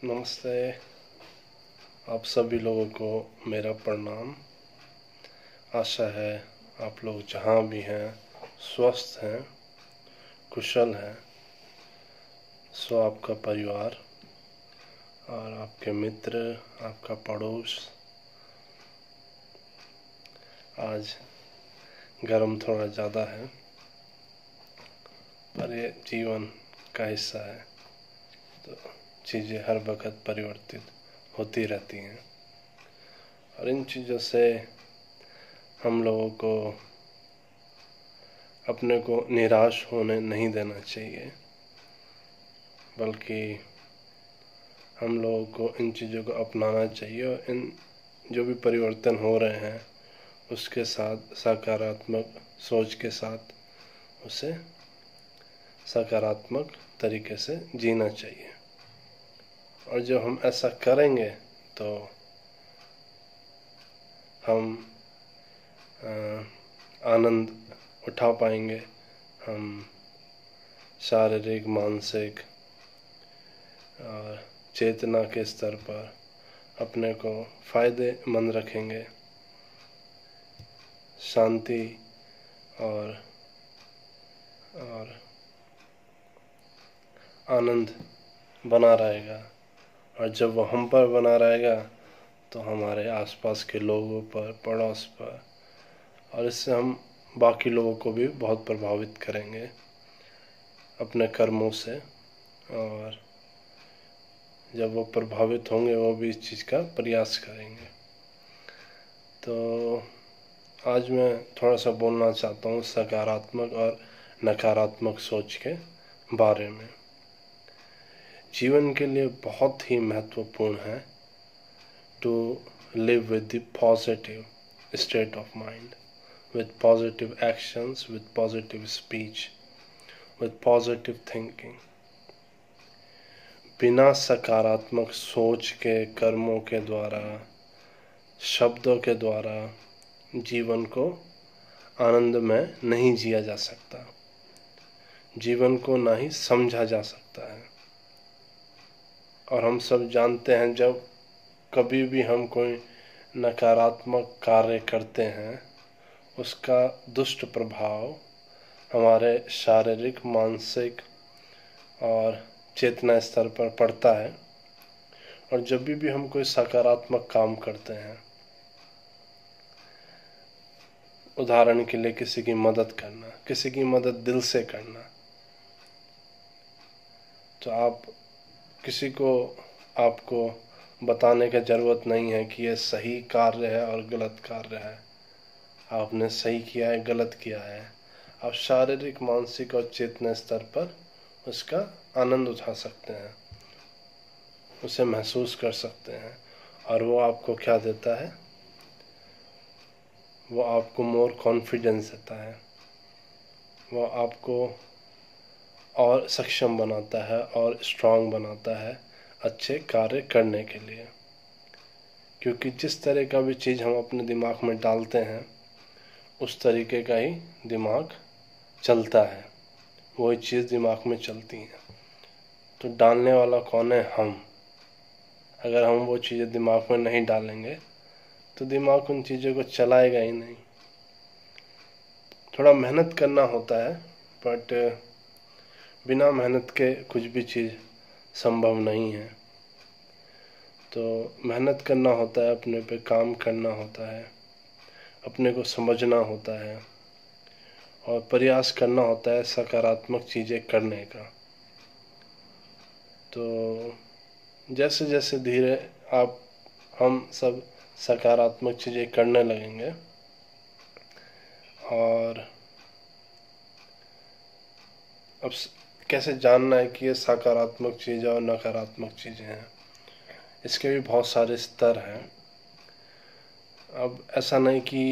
नमस्ते। आप सभी लोगों को मेरा प्रणाम। आशा है आप लोग जहाँ भी हैं स्वस्थ हैं, कुशल हैं। सो आपका परिवार और आपके मित्र, आपका पड़ोस। आज गर्म थोड़ा ज़्यादा है, पर ये जीवन का हिस्सा है, तो चीज़ें हर वक्त परिवर्तित होती रहती हैं और इन चीज़ों से हम लोगों को अपने को निराश होने नहीं देना चाहिए, बल्कि हम लोगों को इन चीज़ों को अपनाना चाहिए और इन जो भी परिवर्तन हो रहे हैं उसके साथ सकारात्मक सोच के साथ उसे सकारात्मक तरीके से जीना चाहिए। और जब हम ऐसा करेंगे तो हम आनंद उठा पाएंगे। हम शारीरिक, मानसिक और चेतना के स्तर पर अपने को फ़ायदेमंद रखेंगे। शांति और आनंद बना रहेगा, और जब वो हम पर बना रहेगा तो हमारे आसपास के लोगों पर, पड़ोस पर, और इससे हम बाकी लोगों को भी बहुत प्रभावित करेंगे अपने कर्मों से। और जब वो प्रभावित होंगे वो भी इस चीज़ का प्रयास करेंगे। तो आज मैं थोड़ा सा बोलना चाहता हूँ सकारात्मक और नकारात्मक सोच के बारे में। जीवन के लिए बहुत ही महत्वपूर्ण है to live with the positive state of mind, with positive actions, with positive speech, with positive thinking। बिना सकारात्मक सोच के, कर्मों के द्वारा, शब्दों के द्वारा जीवन को आनंद में नहीं जिया जा सकता, जीवन को ना ही समझा जा सकता है। और हम सब जानते हैं जब कभी भी हम कोई नकारात्मक कार्य करते हैं उसका दुष्ट प्रभाव हमारे शारीरिक, मानसिक और चेतना स्तर पर पड़ता है। और जब भी हम कोई सकारात्मक काम करते हैं, उदाहरण के लिए किसी की मदद करना, किसी की मदद दिल से करना, तो आप किसी को आपको बताने की ज़रूरत नहीं है कि यह सही कार्य है और गलत कार्य है, आपने सही किया है, गलत किया है। आप शारीरिक, मानसिक और चेतना स्तर पर उसका आनंद उठा सकते हैं, उसे महसूस कर सकते हैं। और वो आपको क्या देता है? वो आपको मोर कॉन्फिडेंस देता है, वो आपको और सक्षम बनाता है और स्ट्रांग बनाता है अच्छे कार्य करने के लिए। क्योंकि जिस तरह का भी चीज़ हम अपने दिमाग में डालते हैं उस तरीके का ही दिमाग चलता है, वही चीज़ दिमाग में चलती है। तो डालने वाला कौन है? हम। अगर हम वो चीज़ें दिमाग में नहीं डालेंगे तो दिमाग उन चीज़ों को चलाएगा ही नहीं। थोड़ा मेहनत करना होता है, बट बिना मेहनत के कुछ भी चीज़ संभव नहीं है। तो मेहनत करना होता है, अपने पे काम करना होता है, अपने को समझना होता है और प्रयास करना होता है सकारात्मक चीज़ें करने का। तो जैसे जैसे धीरे हम सब सकारात्मक चीज़ें करने लगेंगे और अब कैसे जानना है कि ये सकारात्मक चीज़ें और नकारात्मक चीज़ें हैं, इसके भी बहुत सारे स्तर हैं। अब ऐसा नहीं कि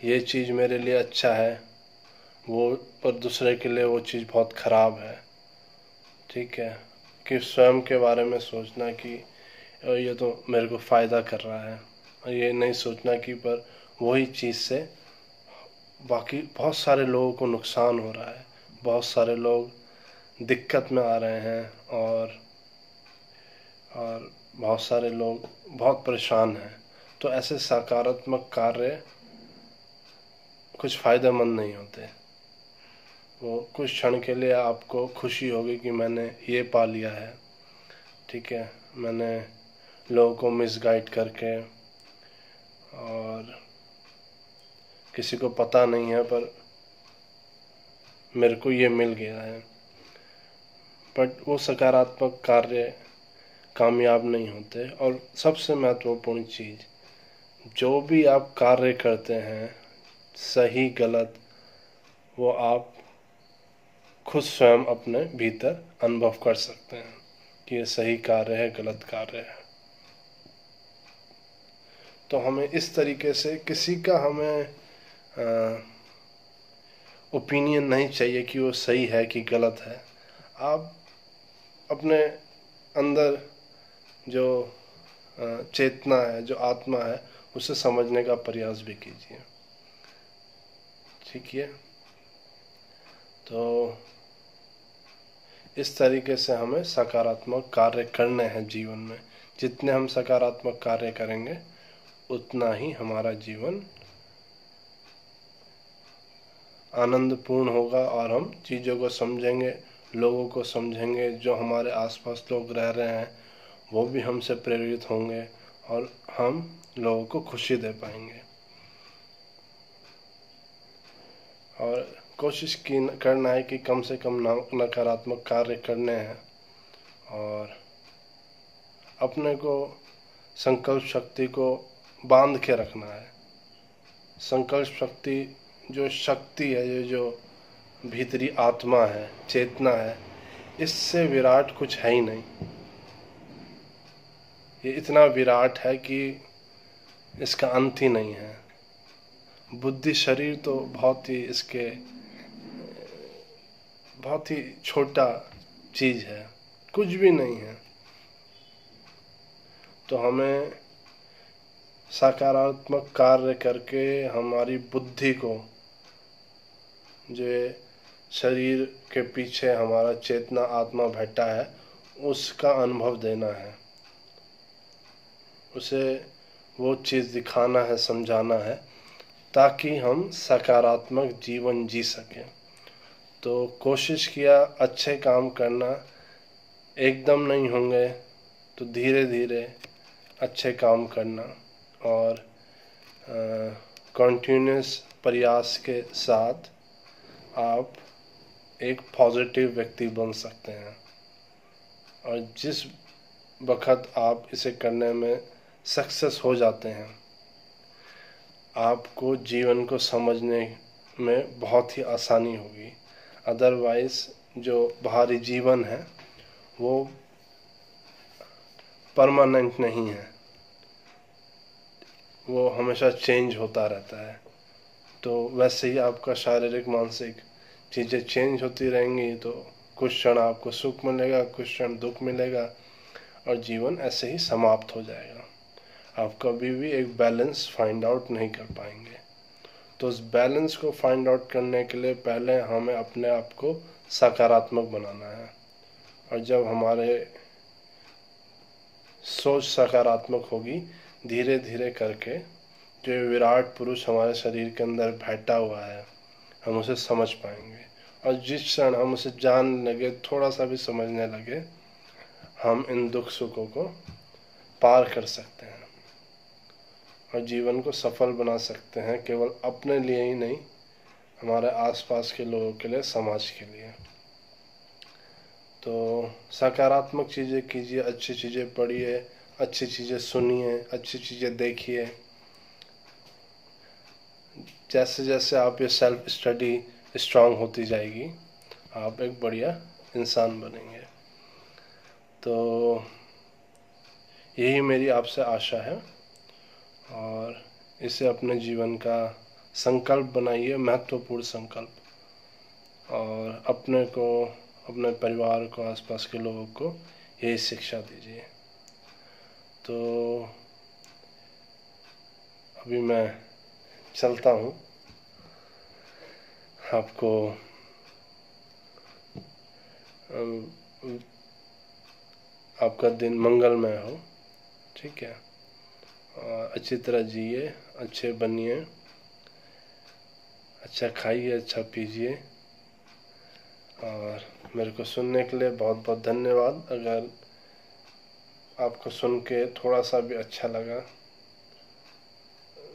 ये चीज़ मेरे लिए अच्छा है वो, पर दूसरे के लिए वो चीज़ बहुत ख़राब है। ठीक है, कि स्वयं के बारे में सोचना कि ये तो मेरे को फ़ायदा कर रहा है, और ये नहीं सोचना कि पर वही चीज़ से बाकी बहुत सारे लोगों को नुकसान हो रहा है, बहुत सारे लोग दिक्कत में आ रहे हैं और बहुत सारे लोग बहुत परेशान हैं, तो ऐसे सकारात्मक कार्य कुछ फ़ायदेमंद नहीं होते। वो कुछ क्षण के लिए आपको खुशी होगी कि मैंने ये पा लिया है, ठीक है, मैंने लोगों को मिसगाइड करके, और किसी को पता नहीं है पर मेरे को ये मिल गया है। बट वो सकारात्मक कार्य कामयाब नहीं होते। और सबसे महत्वपूर्ण चीज़, जो भी आप कार्य करते हैं, सही गलत, वो आप खुद स्वयं अपने भीतर अनुभव कर सकते हैं कि ये सही कार्य है, गलत कार्य है। तो हमें इस तरीके से किसी का हमें ओपिनियन नहीं चाहिए कि वो सही है कि गलत है। आप अपने अंदर जो चेतना है, जो आत्मा है, उसे समझने का प्रयास भी कीजिए, ठीक है। तो इस तरीके से हमें सकारात्मक कार्य करने हैं जीवन में। जितने हम सकारात्मक कार्य करेंगे उतना ही हमारा जीवन आनंदपूर्ण होगा और हम चीज़ों को समझेंगे, लोगों को समझेंगे, जो हमारे आसपास लोग रह रहे हैं वो भी हमसे प्रेरित होंगे और हम लोगों को खुशी दे पाएंगे। और कोशिश करना है कि कम से कम नकारात्मक कार्य करने हैं और अपने को संकल्प शक्ति को बांध के रखना है। संकल्प शक्ति जो शक्ति है, ये जो भीतरी आत्मा है, चेतना है, इससे विराट कुछ है ही नहीं। ये इतना विराट है कि इसका अंत ही नहीं है। बुद्धि शरीर तो बहुत ही छोटा चीज़ है, कुछ भी नहीं है। तो हमें सकारात्मक कार्य करके हमारी बुद्धि को, जो शरीर के पीछे हमारा चेतना आत्मा बैठा है, उसका अनुभव देना है, उसे वो चीज़ दिखाना है, समझाना है, ताकि हम सकारात्मक जीवन जी सकें। तो कोशिश किया अच्छे काम करना, एकदम नहीं होंगे तो धीरे धीरे अच्छे काम करना और कंटिन्यूस प्रयास के साथ आप एक पॉजिटिव व्यक्ति बन सकते हैं। और जिस वक्त आप इसे करने में सक्सेस हो जाते हैं, आपको जीवन को समझने में बहुत ही आसानी होगी। अदरवाइज़ जो बाहरी जीवन है वो परमानेंट नहीं है, वो हमेशा चेंज होता रहता है। तो वैसे ही आपका शारीरिक मानसिक चीज़ें चेंज होती रहेंगी, तो कुछ क्षण आपको सुख मिलेगा, कुछ क्षण दुख मिलेगा और जीवन ऐसे ही समाप्त हो जाएगा। आप कभी भी एक बैलेंस फाइंड आउट नहीं कर पाएंगे। तो उस बैलेंस को फाइंड आउट करने के लिए पहले हमें अपने आप को सकारात्मक बनाना है। और जब हमारे सोच सकारात्मक होगी, धीरे धीरे करके जो विराट पुरुष हमारे शरीर के अंदर बैठा हुआ है, हम उसे समझ पाएंगे। और जिस क्षण हम उसे जानने लगे, थोड़ा सा भी समझने लगे, हम इन दुख सुखों को पार कर सकते हैं और जीवन को सफल बना सकते हैं, केवल अपने लिए ही नहीं, हमारे आसपास के लोगों के लिए, समाज के लिए। तो सकारात्मक चीज़ें कीजिए, अच्छी चीज़ें पढ़िए, अच्छी चीज़ें सुनिए, अच्छी चीज़ें देखिए। जैसे जैसे आप ये सेल्फ स्टडी स्ट्रांग होती जाएगी, आप एक बढ़िया इंसान बनेंगे। तो यही मेरी आपसे आशा है और इसे अपने जीवन का संकल्प बनाइए, महत्वपूर्ण संकल्प, और अपने को, अपने परिवार को, आसपास के लोगों को यही शिक्षा दीजिए। तो अभी मैं चलता हूँ। आपको आपका दिन मंगलमय हो। ठीक है, अच्छी तरह जिए, अच्छे बनिए, अच्छा खाइए, अच्छा पीजिए। और मेरे को सुनने के लिए बहुत बहुत धन्यवाद। अगर आपको सुन के थोड़ा सा भी अच्छा लगा,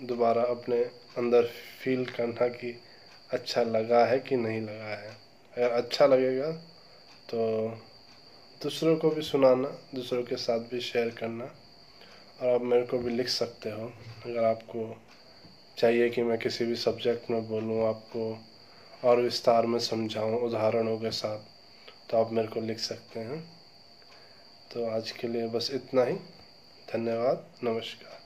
दोबारा अपने अंदर फील करना कि अच्छा लगा है कि नहीं लगा है। अगर अच्छा लगेगा तो दूसरों को भी सुनाना, दूसरों के साथ भी शेयर करना। और आप मेरे को भी लिख सकते हो, अगर आपको चाहिए कि मैं किसी भी सब्जेक्ट में बोलूँ, आपको और विस्तार में समझाऊँ उदाहरणों के साथ, तो आप मेरे को लिख सकते हैं। तो आज के लिए बस इतना ही। धन्यवाद, नमस्कार।